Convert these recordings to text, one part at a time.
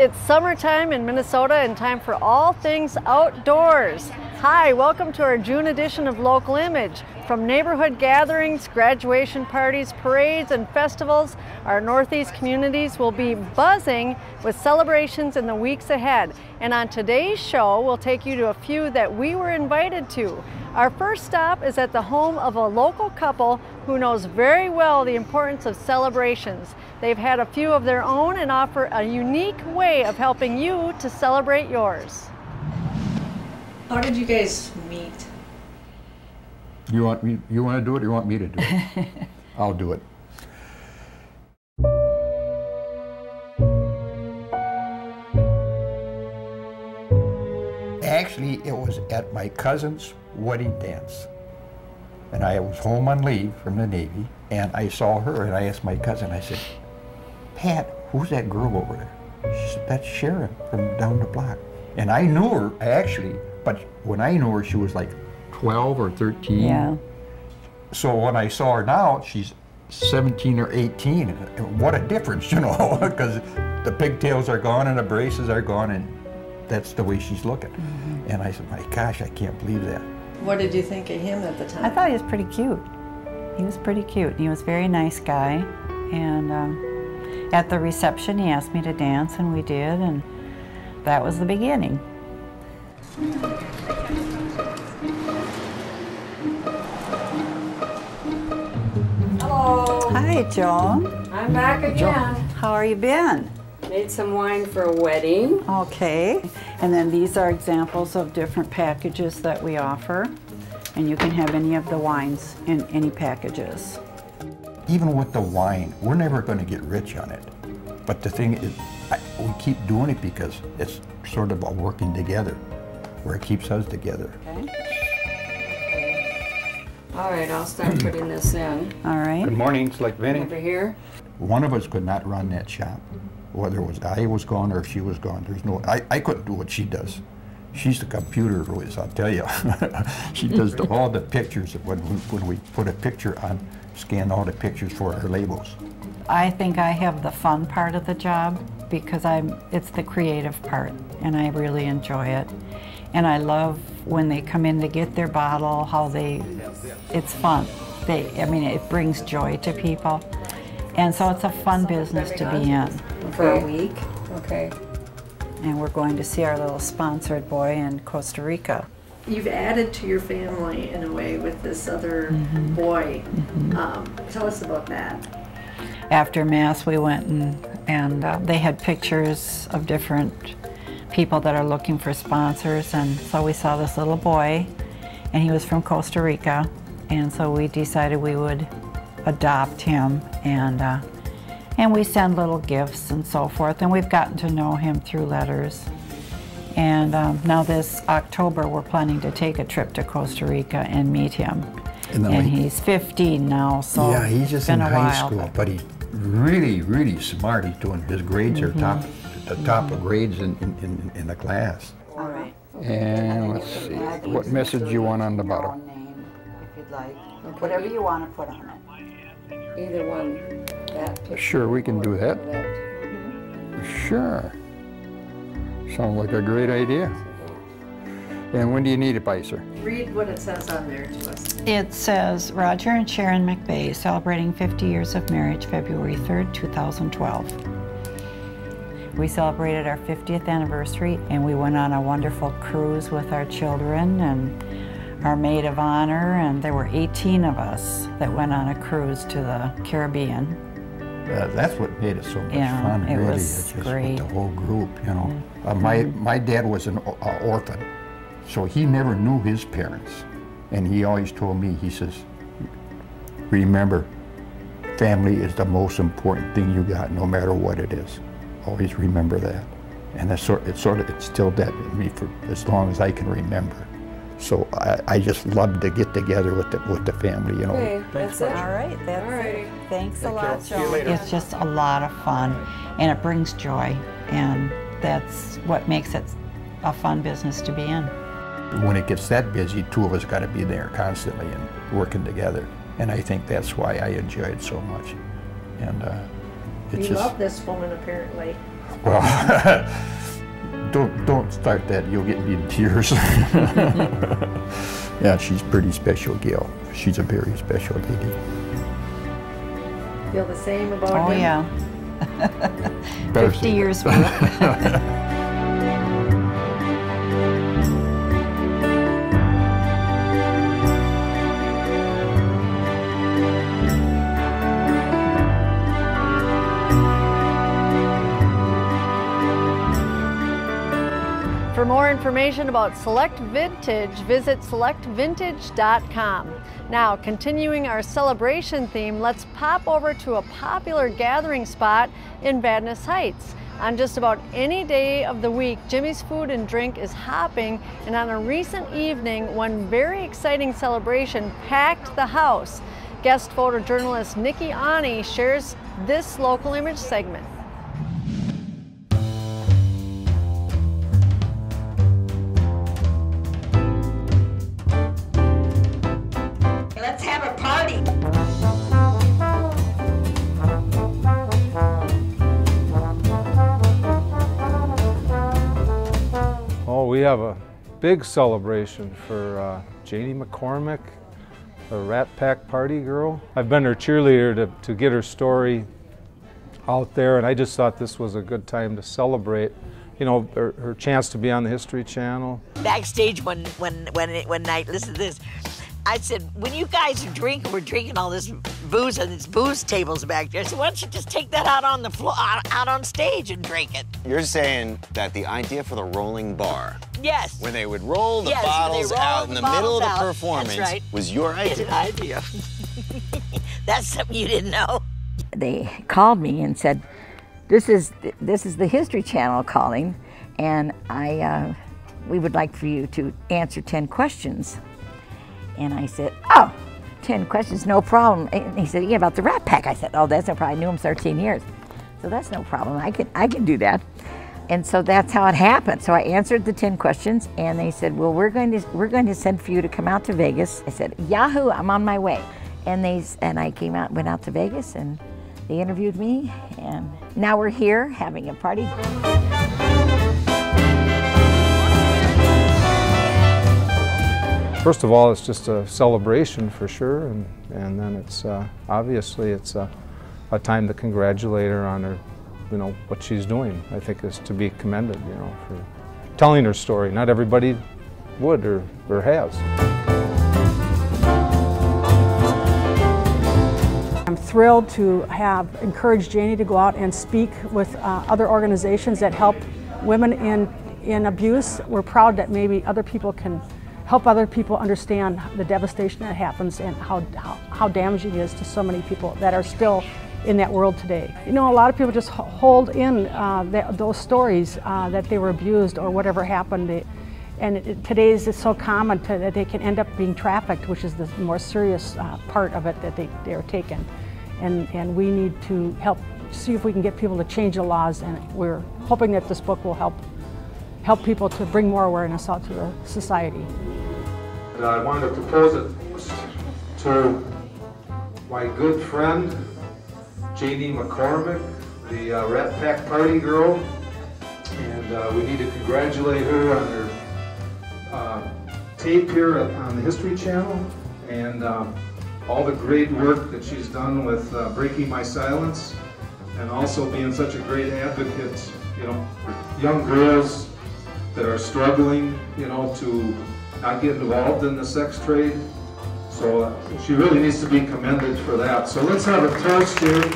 It's summertime in Minnesota and time for all things outdoors. Hi, welcome to our June edition of Local Image. From neighborhood gatherings, graduation parties, parades, and festivals, our Northeast communities will be buzzing with celebrations in the weeks ahead. And on today's show, we'll take you to a few that we were invited to. Our first stop is at the home of a local couple who knows very well the importance of celebrations. They've had a few of their own and offer a unique way of helping you to celebrate yours. How did you guys meet? You want to do it or you want me to do it? I'll do it. Actually, it was at my cousin's wedding dance. And I was home on leave from the Navy, and I saw her, and I asked my cousin, I said, Pat, who's that girl over there? She said, that's Sharon from down the block. And I knew her, actually, but when I knew her, she was like 12 or 13. Yeah. So when I saw her now, she's 17 or 18. And what a difference, you know, because the pigtails are gone and the braces are gone, and that's the way she's looking. Mm-hmm. And I said, my gosh, I can't believe that. What did you think of him at the time? I thought he was pretty cute. He was pretty cute. He was a very nice guy. And at the reception, he asked me to dance, and we did, and that was the beginning. Hello. Hi, Joan. I'm back again. How are you been? Made some wine for a wedding. Okay. And then these are examples of different packages that we offer. And you can have any of the wines in any packages. Even with the wine, we're never going to get rich on it. But the thing is, we keep doing it because it's sort of a working together, where it keeps us together. Okay. All right, I'll start putting this in. All right. Good morning, Select Vinny. Over here. One of us could not run that shop. Whether it was I was gone or she was gone, there's no, I couldn't do what she does. She's the computer whiz, I'll tell you. She does all the pictures. When we put a picture on, scan all the pictures for our labels. I think I have the fun part of the job because it's the creative part, and I really enjoy it. And I love when they come in to get their bottle, it's fun. I mean, it brings joy to people. And so it's a fun business to be in. For a week? Okay. And we're going to see our little sponsored boy in Costa Rica. You've added to your family in a way with this other boy. Tell us about that. After Mass, we went and they had pictures of different people that are looking for sponsors, and so we saw this little boy, and he was from Costa Rica, and so we decided we would adopt him, and we send little gifts and so forth, and we've gotten to know him through letters. And now this October, we're planning to take a trip to Costa Rica and meet him. And he's 15 now, so yeah, he's just in high while, school, but he's really, really smart. He's doing, his grades are the top of grades in the class. All right. And let's see, what message you want on the bottom? Name, if you'd like. Whatever you want to put on it. Either one. That picture. Sure, we can do that. Sure. Sounds like a great idea. And when do you need it by, sir? Read what it says on there to us. It says, Roger and Sharon McVeigh celebrating 50 years of marriage, February 3rd, 2012. We celebrated our 50th anniversary, and we went on a wonderful cruise with our children and our maid of honor, and there were 18 of us that went on a cruise to the Caribbean. That's what made it so much fun, it really. was It's just great. with the whole group, you know. My dad was an orphan, so he never knew his parents. And he always told me, he says, remember, family is the most important thing you got, no matter what it is. Always remember that. And it's still that in me for as long as I can remember. So I just love to get together with the family, you know. Okay, that's it. All right, that's All right. it. Thanks a lot, See you Joan. later. It's just a lot of fun, and it brings joy, and that's what makes it a fun business to be in. When it gets that busy, two of us got to be there constantly and working together. And I think that's why I enjoy it so much. And You love this woman, apparently. Well, don't start that. You'll get me in tears. Yeah, she's pretty special, Gail. She's a very special lady. Feel the same about him? Oh yeah. Better 50 say years that. worth. For more information about Select Vintage, visit selectvintage.com. Now, continuing our celebration theme, let's pop over to a popular gathering spot in Vadnais Heights. On just about any day of the week, Jimmy's Food and Drink is hopping, and on a recent evening, one very exciting celebration packed the house. Guest photojournalist Nikki Ani shares this local image segment. Let's have a party. Oh, we have a big celebration for Janie McCormick, the Rat Pack party girl. I've been her cheerleader to get her story out there, and I just thought this was a good time to celebrate, you know, her chance to be on the History Channel. Backstage one night, listen to this. I said, when you guys are drinking, we're drinking all this booze and it's booze tables back there. So why don't you just take that out on the floor, out on stage and drink it? You're saying that the idea for the rolling bar, Yes. when they would roll the Yes, when they bottles roll out in the the middle of the bottles out. performance, That's right. was your It's idea? an idea. That's something you didn't know. They called me and said, "This is the History Channel calling, and we would like for you to answer 10 questions." And I said, "Oh, 10 questions, no problem." And he said, "Yeah, about the Rat Pack." I said, "Oh, that's no problem. I knew him 13 years, so that's no problem. I can do that." And so that's how it happened. So I answered the 10 questions, and they said, "Well, we're going to send for you to come out to Vegas." I said, "Yahoo! I'm on my way." And I went out to Vegas, and they interviewed me, and now we're here having a party. First of all, it's just a celebration for sure, and then it's obviously it's a time to congratulate her on her, you know, what she's doing. I think is to be commended, you know, for telling her story. Not everybody would or has. I'm thrilled to have encouraged Janie to go out and speak with other organizations that help women in abuse. We're proud that maybe other people can help other people understand the devastation that happens and how damaging it is to so many people that are still in that world today. You know, a lot of people just hold in those stories that they were abused or whatever happened. Today is so common that they can end up being trafficked, which is the more serious part of it, that they are taken. And we need to help see if we can get people to change the laws, and we're hoping that this book will help people to bring more awareness out to the society. I wanted to propose it to my good friend, Janie McCormick, the Rat Pack party girl, and we need to congratulate her on her tape here on the History Channel, and all the great work that she's done with Breaking My Silence, and also being such a great advocate, you know, for young girls that are struggling, you know, to not get involved in the sex trade. So she really needs to be commended for that. So let's have a toast here to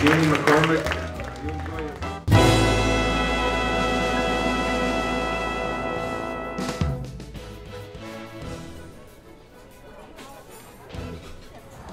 Janie McCormick.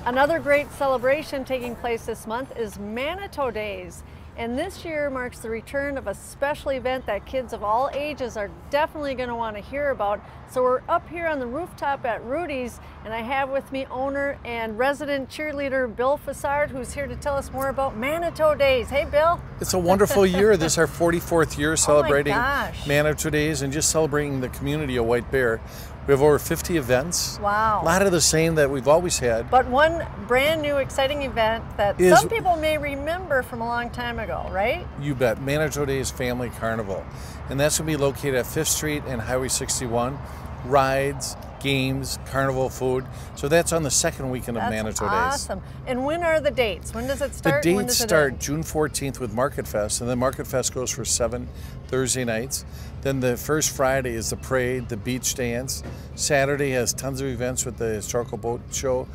Another great celebration taking place this month is Manitou Days. And this year marks the return of a special event that kids of all ages are definitely going to want to hear about. So we're up here on the rooftop at Rudy's, and I have with me owner and resident cheerleader Bill Fassard, who's here to tell us more about Manitou Days. Hey, Bill. It's a wonderful year. This is our 44th year celebrating gosh. Manitou Days and just celebrating the community of White Bear. We have over 50 events. Wow. A lot of the same that we've always had. But one brand new exciting event that some people may remember from a long time ago, right? You bet. Manitou Days Family Carnival. And that's going to be located at 5th Street and Highway 61. Rides, games, carnival food. So that's on the second weekend of Manitou Days. Awesome. And when are the dates? When does it start? The dates start June 14th with Market Fest, and then Market Fest goes for 7 Thursday nights. Then the first Friday is the parade, the beach dance. Saturday has tons of events with the historical boat show.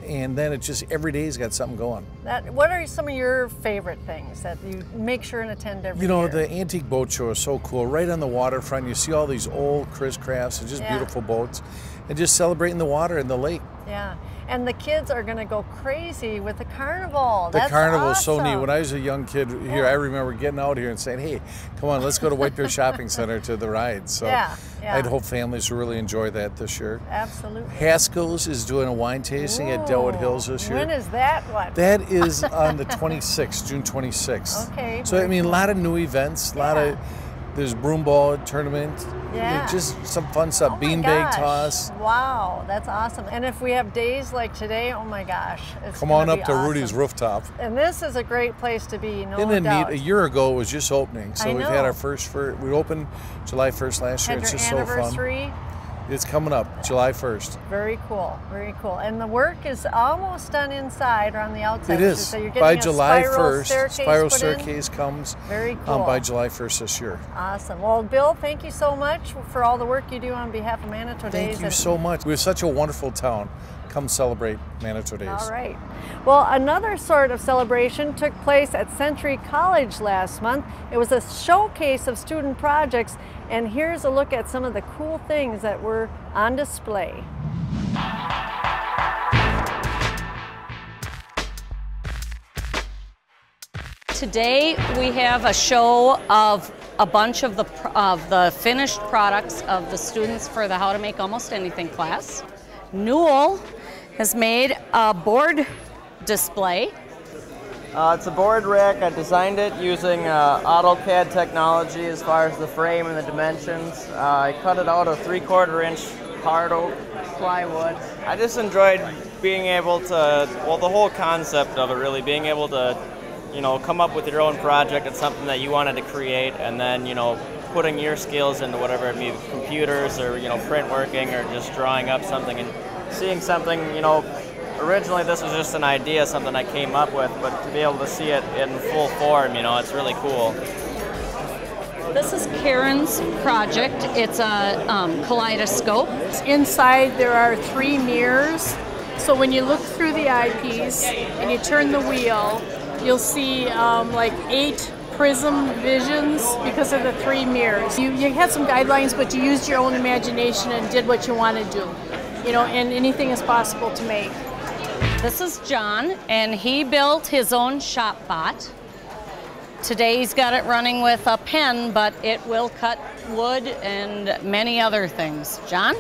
And then it just, every day's got something going. What are some of your favorite things that you make sure and attend every year? You know, the antique boat show is so cool. Right on the waterfront, you see all these old Chris Crafts and just beautiful boats. And just celebrating the water and the lake. Yeah, and the kids are going to go crazy with the carnival. The carnival is so neat. When I was a young kid here, I remember getting out here and saying, hey, come on, let's go to White Bear Shopping Center to the rides. So I'd hope families really enjoy that this year. Absolutely. Haskell's is doing a wine tasting at Delwood Hills this year. When is that one? That is on the 26th, June 26th. Okay. So, I mean, a lot of new events, a lot of, there's broom ball tournament. Yeah. Just some fun stuff. Beanbag toss. Wow, that's awesome. And if we have days like today, oh my gosh. Come on up to Rudy's rooftop. And this is a great place to be, no Isn't it doubt. neat? A year ago it was just opening. So we've had our we opened July 1st last year. It's just so fun. It's coming up, July 1st. Very cool, very cool. And the work is almost done inside or on the outside. It is. So you're getting by a July spiral 1st, spiral staircase comes very cool. By July 1st this year. Awesome. Well, Bill, thank you so much for all the work you do on behalf of Manitou Days. Thank you so much. We're such a wonderful town. Come celebrate Manitou Days. All right. Well, another sort of celebration took place at Century College last month. It was a showcase of student projects, and here's a look at some of the cool things that were on display. Today we have a show of a bunch of the finished products of the students for the How to Make Almost Anything class. Newell has made a board display. It's a board rack. I designed it using AutoCAD technology as far as the frame and the dimensions. I cut it out of 3/4 inch hard oak plywood. I just enjoyed being able to, well, the whole concept of it really, being able to, you know, come up with your own project. It's something that you wanted to create, and then, you know, putting your skills into whatever it be, computers or, you know, print working or just drawing up something and seeing something, you know, originally this was just an idea, something I came up with, but to be able to see it in full form, you know, it's really cool. This is Karen's project. It's a kaleidoscope. Inside there are 3 mirrors, so when you look through the eyepiece and you turn the wheel, you'll see like 8 prism visions because of the 3 mirrors. You had some guidelines, but you used your own imagination and did what you want to do. You know, and anything is possible to make. This is John, and he built his own shop bot. Today he's got it running with a pen, but it will cut wood and many other things. John?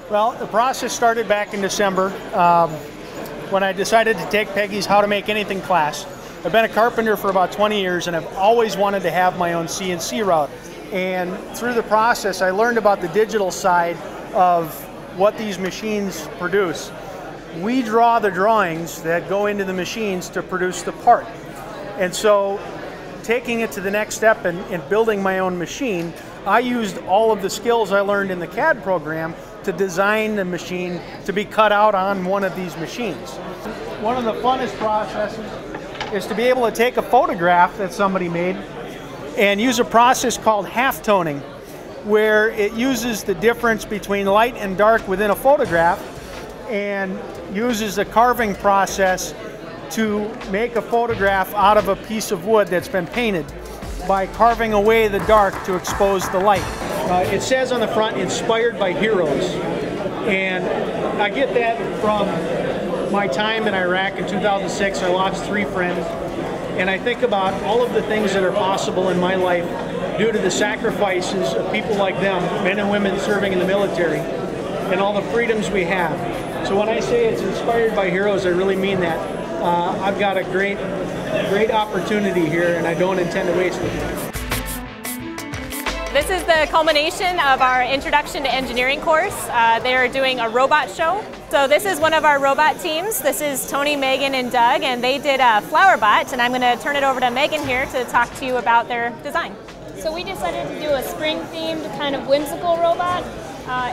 Well, the process started back in December when I decided to take Peggy's How to Make Anything class. I've been a carpenter for about 20 years, and I've always wanted to have my own CNC route. And through the process, I learned about the digital side of what these machines produce. We draw the drawings that go into the machines to produce the part. And so taking it to the next step and building my own machine, I used all of the skills I learned in the CAD program to design the machine to be cut out on one of these machines. One of the funnest processes is to be able to take a photograph that somebody made and use a process called half-toning, where it uses the difference between light and dark within a photograph and uses a carving process to make a photograph out of a piece of wood that's been painted by carving away the dark to expose the light. It says on the front, inspired by heroes. And I get that from my time in Iraq in 2006. I lost 3 friends. And I think about all of the things that are possible in my life due to the sacrifices of people like them, men and women serving in the military, and all the freedoms we have. So when I say it's inspired by heroes, I really mean that. I've got a great opportunity here, and I don't intend to waste it. This is the culmination of our Introduction to Engineering course. They are doing a robot show. So this is one of our robot teams. This is Tony, Megan, and Doug, and they did a flower bot, and I'm going to turn it over to Megan here to talk to you about their design. So we decided to do a spring-themed kind of whimsical robot.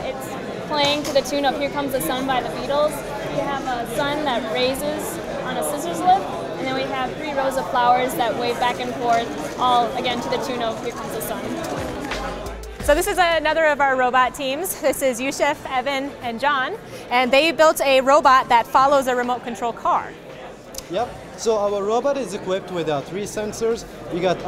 It's playing to the tune of Here Comes the Sun by the Beatles. We have a sun that raises on a scissors lift, and then we have 3 rows of flowers that wave back and forth, all again to the tune of Here Comes the Sun. So this is another of our robot teams. This is Yusuf, Evan, and John, and they built a robot that follows a remote control car. Yep, so our robot is equipped with 3 sensors. We got 2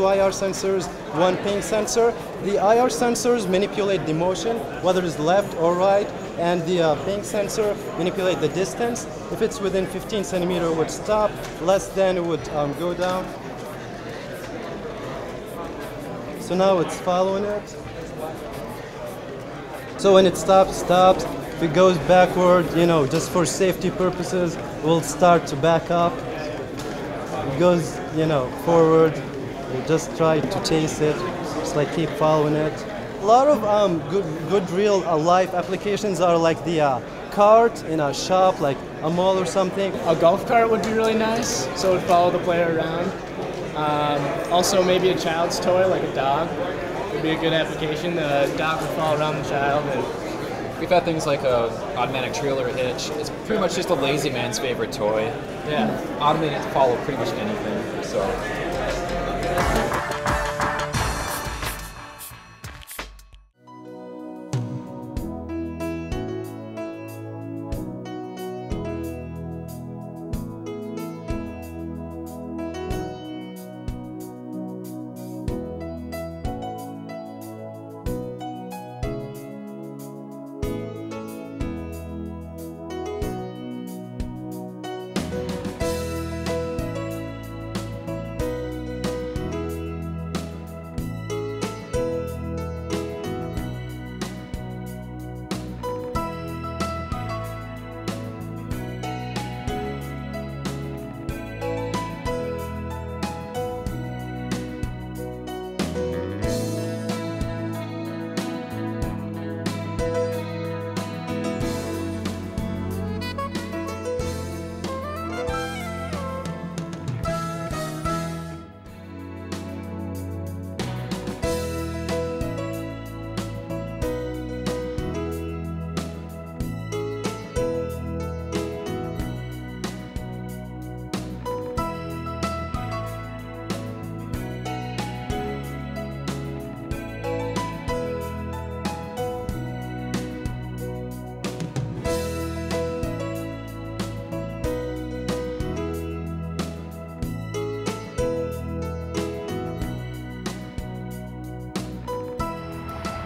IR sensors, 1 ping sensor. The IR sensors manipulate the motion, whether it's left or right, and the ping sensor manipulate the distance. If it's within 15 centimeter, it would stop, less than it would go down. So now it's following it. So when it stops, stops. If it goes backward, you know, just for safety purposes, we'll start to back up. It goes, you know, forward. We'll just try to chase it. Just like keep following it. A lot of good real life applications are like the cart in a shop, like a mall or something. A golf cart would be really nice, so it would follow the player around. Also maybe a child's toy, like a dog, would be a good application. The dog would follow around the child. And we've had things like a automatic trailer hitch. It's pretty much just a lazy man's favorite toy. Yeah. Automated to follow pretty much anything, so.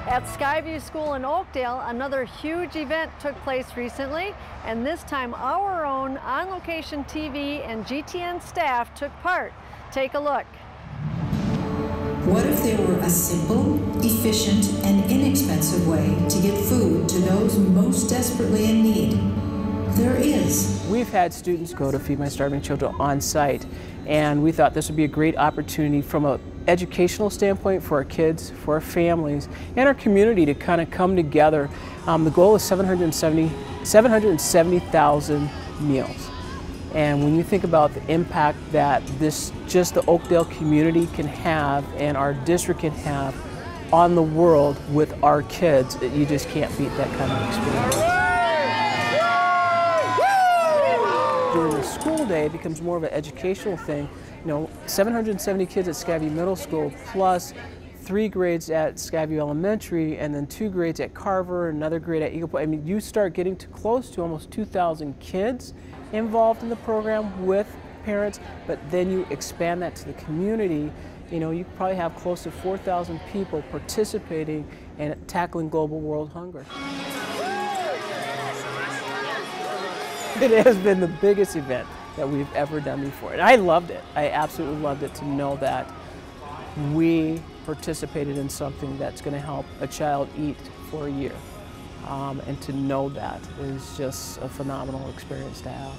At Skyview School in Oakdale, another huge event took place recently, and this time our own on-location TV and GTN staff took part. Take a look. What if there were a simple, efficient, and inexpensive way to get food to those most desperately in need? There is. We've had students go to Feed My Starving Children on site, and we thought this would be a great opportunity from an educational standpoint for our kids, for our families, and our community to kind of come together. The goal is 770,000 meals. And when you think about the impact that just the Oakdale community can have and our district can have on the world with our kids, you just can't beat that kind of experience. During the school day, it becomes more of an educational thing. You know, 770 kids at Skyview Middle School, plus 3 grades at Skyview Elementary, and then 2 grades at Carver, another grade at Eagle Point. I mean, you start getting to close to almost 2,000 kids involved in the program with parents, but then you expand that to the community. You know, you probably have close to 4,000 people participating in tackling global world hunger. It has been the biggest event that we've ever done before. And I loved it. I absolutely loved it to know that we participated in something that's going to help a child eat for a year. And to know that is just a phenomenal experience to have.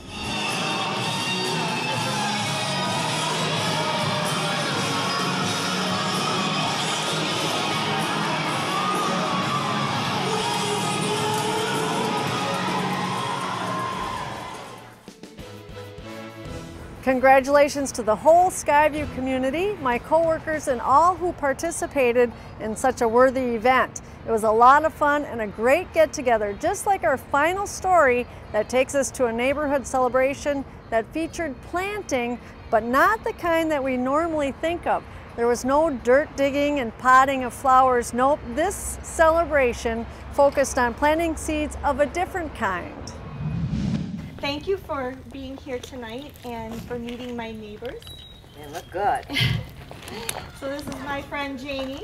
Congratulations to the whole Skyview community, my coworkers, and all who participated in such a worthy event. It was a lot of fun and a great get-together, just like our final story that takes us to a neighborhood celebration that featured planting, but not the kind that we normally think of. There was no dirt digging and potting of flowers. Nope, this celebration focused on planting seeds of a different kind. Thank you for being here tonight and for meeting my neighbors. They look good. So this is my friend Janie.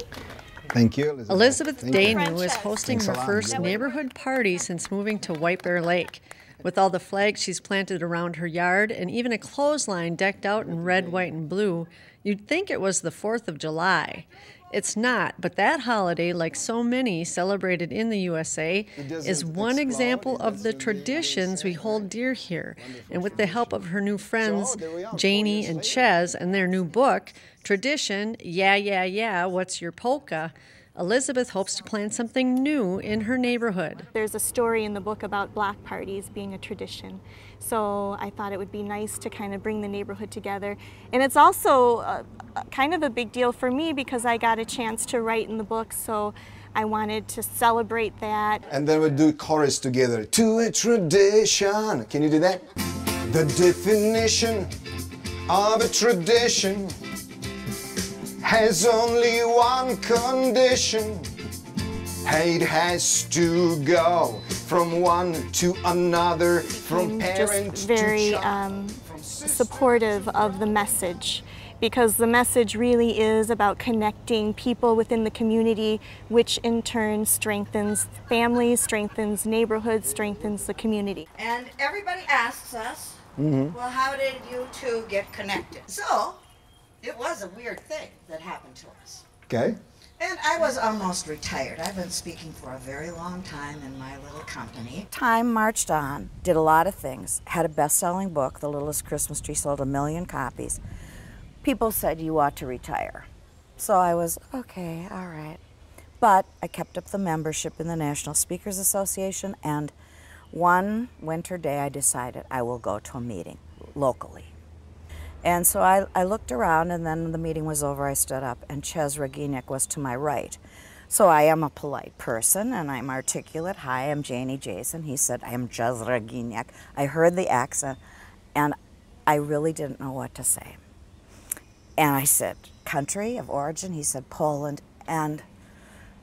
Thank you, Elizabeth. Elizabeth Thank you. Danu is hosting Thanks her a lot. first neighborhood party since moving to White Bear Lake. With all the flags she's planted around her yard and even a clothesline decked out in red, white, and blue, you'd think it was the 4th of July. It's not, but that holiday, like so many celebrated in the USA, is one example of the traditions we hold dear here. And with the help of her new friends, Janie and Ches, and their new book, Tradition, Yeah, Yeah, Yeah, What's Your Polka?, Elizabeth hopes to plant something new in her neighborhood. There's a story in the book about block parties being a tradition. So I thought it would be nice to kind of bring the neighborhood together. And it's also kind of a big deal for me because I got a chance to write in the book, so I wanted to celebrate that. And then we'll do chorus together. To a tradition. Can you do that? The definition of a tradition has only one condition. It has to go from one to another, from parent just very to child. Supportive of the message, because the message really is about connecting people within the community, which in turn strengthens families, strengthens neighborhoods, strengthens the community. And everybody asks us, well, how did you two get connected? So, it was a weird thing that happened to us. Okay. And I was almost retired. I've been speaking for a very long time in my little company. Time marched on, did a lot of things, had a best-selling book, The Littlest Christmas Tree, sold 1 million copies. People said, you ought to retire. So I was, okay, all right. But I kept up the membership in the National Speakers Association, and one winter day I decided I will go to a meeting locally. And so I looked around, and then when the meeting was over, I stood up, and Ches Raginiak was to my right. So I am a polite person, and I'm articulate. Hi, I'm Janie Jason. He said, I am Ches Raginiak. I heard the accent, and I really didn't know what to say. And I said, country of origin? He said, Poland. And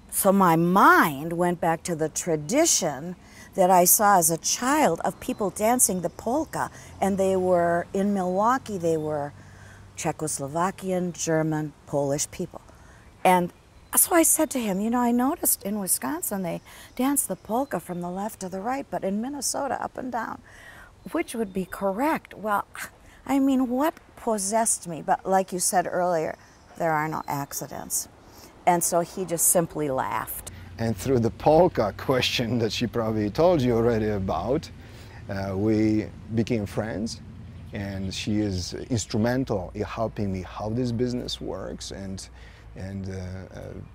so my mind went back to the tradition that I saw as a child of people dancing the polka, and they were in Milwaukee, they were Czechoslovakian, German, Polish people. And so I said to him, you know, I noticed in Wisconsin they dance the polka from the left to the right, but in Minnesota up and down. Which would be correct? Well, I mean, what possessed me? But like you said earlier, there are no accidents. And so he just simply laughed. And through the polka question that she probably told you already about, we became friends, and she is instrumental in helping me how this business works and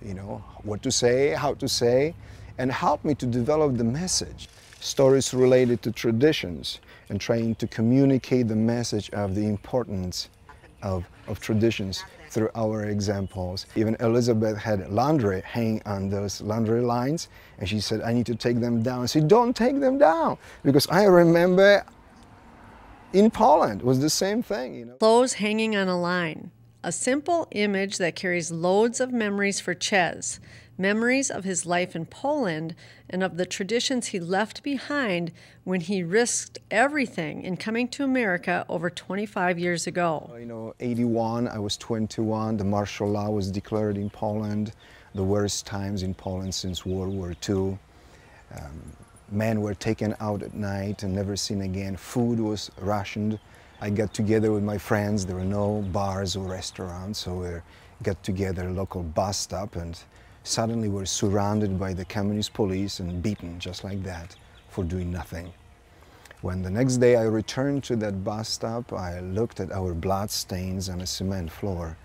you know, what to say, how to say, and helped me to develop the message. Stories related to traditions and trying to communicate the message of the importance of traditions through our examples. Even Elizabeth had laundry hanging on those laundry lines, and she said, I need to take them down. I said, don't take them down, because I remember in Poland it was the same thing. You know? Clothes hanging on a line. A simple image that carries loads of memories for Ches. Memories of his life in Poland and of the traditions he left behind when he risked everything in coming to America over 25 years ago. You know, 81, I was 21, the martial law was declared in Poland, the worst times in Poland since World War II. Men were taken out at night and never seen again. Food was rationed. I got together with my friends. There were no bars or restaurants, so we got together at a local bus stop, and suddenly we're surrounded by the communist police and beaten just like that for doing nothing. When the next day I returned to that bus stop, I looked at our blood stains on a cement floor,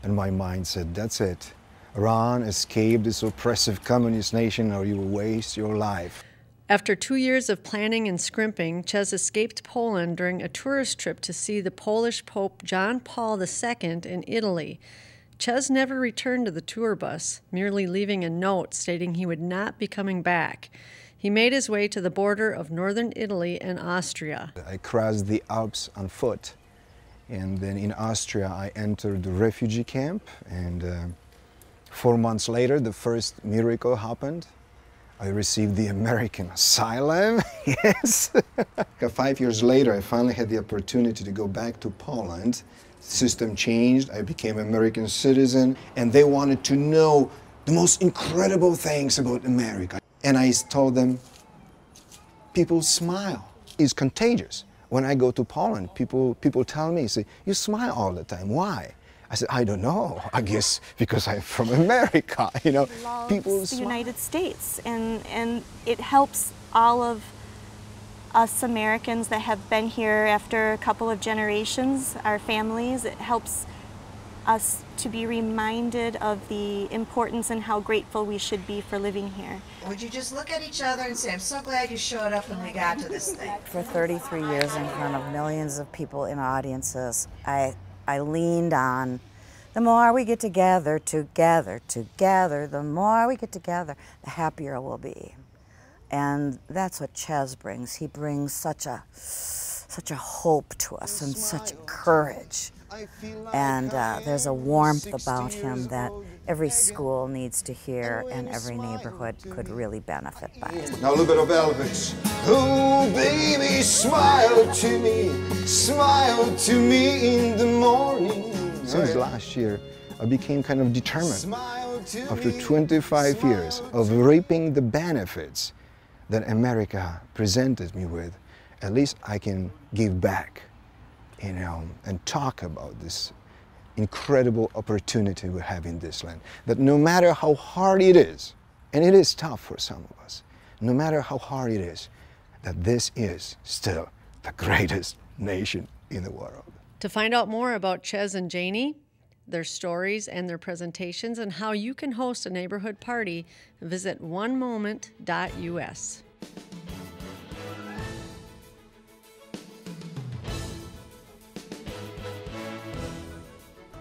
and my mind said, that's it. Run, escape this oppressive communist nation, or you will waste your life. After 2 years of planning and scrimping, Ches escaped Poland during a tourist trip to see the Polish Pope John Paul II in Italy. Ches never returned to the tour bus, merely leaving a note stating he would not be coming back. He made his way to the border of northern Italy and Austria. I crossed the Alps on foot, and then in Austria I entered the refugee camp, and 4 months later the first miracle happened. I received the American asylum, yes. 5 years later, I finally had the opportunity to go back to Poland. System changed, I became an American citizen, and they wanted to know the most incredible things about America. And I told them, people smile. It's contagious. When I go to Poland, people tell me, say, you smile all the time, why? I said, I don't know, I guess because I'm from America, you know. People the United States, and it helps all of us Americans that have been here after a couple of generations, our families. It helps us to be reminded of the importance and how grateful we should be for living here. Would you just look at each other and say, I'm so glad you showed up and we got to this thing? For 33 years in front of millions of people in audiences, I leaned on, the more we get together, the more we get together, the happier we'll be. And that's what Ches brings. He brings such a hope to us and such courage. And there's a warmth about him that every school needs to hear and every neighborhood could really benefit by it. Now a little bit of Elvis. Oh, baby, smile to me in the morning. Since last year, I became kind of determined, after 25 years of reaping the benefits that America presented me with, at least I can give back, you know, and talk about this incredible opportunity we have in this land. That no matter how hard it is, and it is tough for some of us, no matter how hard it is, that this is still the greatest nation in the world. To find out more about Ches and Janie, their stories and their presentations, and how you can host a neighborhood party, visit onemoment.us.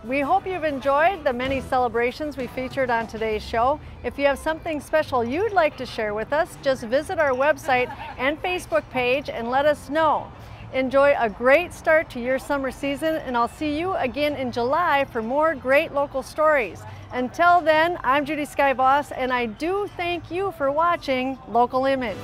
We hope you've enjoyed the many celebrations we featured on today's show. If you have something special you'd like to share with us, just visit our website and Facebook page and let us know. Enjoy a great start to your summer season, and I'll see you again in July for more great local stories. Until then, I'm Judy Skie-Voss, and I do thank you for watching Local Image.